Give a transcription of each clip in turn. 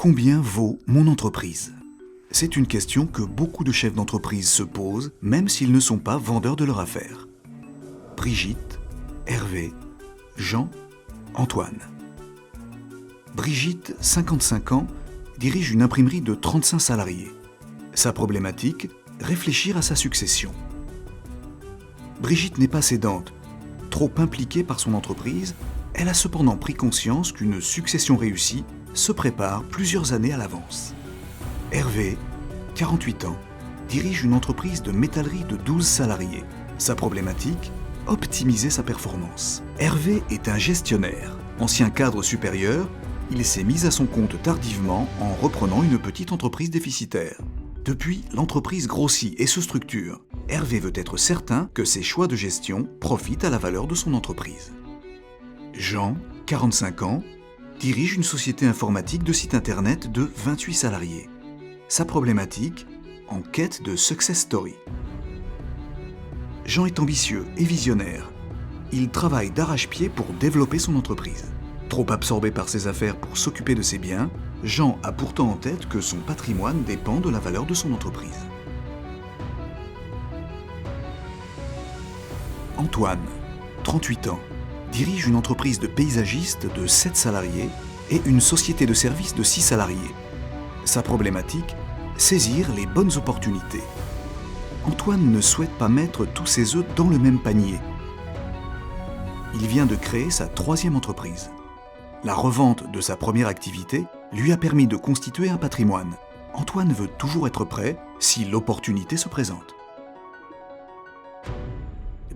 Combien vaut mon entreprise ? C'est une question que beaucoup de chefs d'entreprise se posent, même s'ils ne sont pas vendeurs de leur affaire. Brigitte, Hervé, Jean, Antoine. Brigitte, 55 ans, dirige une imprimerie de 35 salariés. Sa problématique, réfléchir à sa succession. Brigitte n'est pas cédante. Trop impliquée par son entreprise, elle a cependant pris conscience qu'une succession réussie se prépare plusieurs années à l'avance. Hervé, 48 ans, dirige une entreprise de métallerie de 12 salariés. Sa problématique, optimiser sa performance. Hervé est un gestionnaire. Ancien cadre supérieur, il s'est mis à son compte tardivement en reprenant une petite entreprise déficitaire. Depuis, l'entreprise grossit et se structure. Hervé veut être certain que ses choix de gestion profitent à la valeur de son entreprise. Jean, 45 ans, dirige une société informatique de site internet de 28 salariés. Sa problématique, en quête de success story. Jean est ambitieux et visionnaire. Il travaille d'arrache-pied pour développer son entreprise. Trop absorbé par ses affaires pour s'occuper de ses biens, Jean a pourtant en tête que son patrimoine dépend de la valeur de son entreprise. Antoine, 38 ans, dirige une entreprise de paysagiste de 7 salariés et une société de services de 6 salariés. Sa problématique, saisir les bonnes opportunités. Antoine ne souhaite pas mettre tous ses œufs dans le même panier. Il vient de créer sa 3e entreprise. La revente de sa première activité lui a permis de constituer un patrimoine. Antoine veut toujours être prêt si l'opportunité se présente.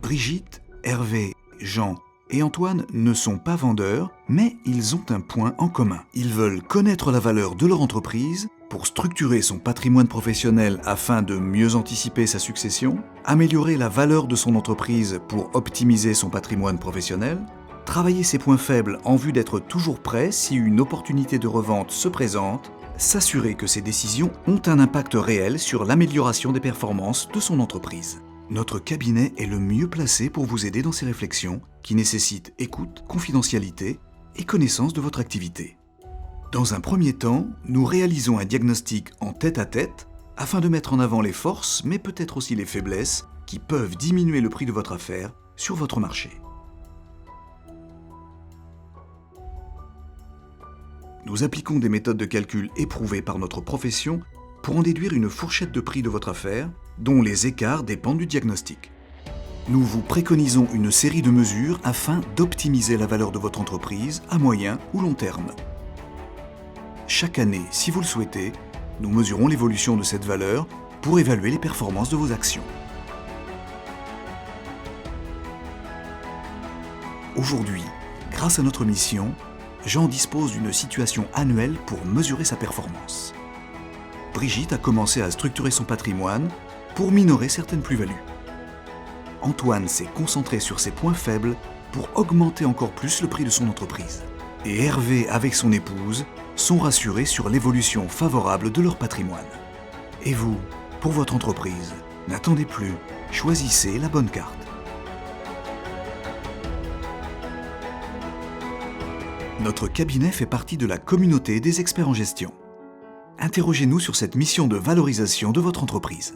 Brigitte, Hervé, Jean et Antoine ne sont pas vendeurs, mais ils ont un point en commun. Ils veulent connaître la valeur de leur entreprise pour structurer son patrimoine professionnel afin de mieux anticiper sa succession, améliorer la valeur de son entreprise pour optimiser son patrimoine professionnel, travailler ses points faibles en vue d'être toujours prêt si une opportunité de revente se présente, s'assurer que ses décisions ont un impact réel sur l'amélioration des performances de son entreprise. Notre cabinet est le mieux placé pour vous aider dans ces réflexions qui nécessitent écoute, confidentialité et connaissance de votre activité. Dans un premier temps, nous réalisons un diagnostic en tête-à-tête afin de mettre en avant les forces, mais peut-être aussi les faiblesses qui peuvent diminuer le prix de votre affaire sur votre marché. Nous appliquons des méthodes de calcul éprouvées par notre profession pour en déduire une fourchette de prix de votre affaire dont les écarts dépendent du diagnostic. Nous vous préconisons une série de mesures afin d'optimiser la valeur de votre entreprise à moyen ou long terme. Chaque année, si vous le souhaitez, nous mesurons l'évolution de cette valeur pour évaluer les performances de vos actions. Aujourd'hui, grâce à notre mission, Jean dispose d'une situation annuelle pour mesurer sa performance. Brigitte a commencé à structurer son patrimoine pour minorer certaines plus-values. Antoine s'est concentré sur ses points faibles pour augmenter encore plus le prix de son entreprise. Et Hervé, avec son épouse, sont rassurés sur l'évolution favorable de leur patrimoine. Et vous, pour votre entreprise, n'attendez plus, choisissez la bonne carte. Notre cabinet fait partie de la communauté des experts en gestion. Interrogez-nous sur cette mission de valorisation de votre entreprise.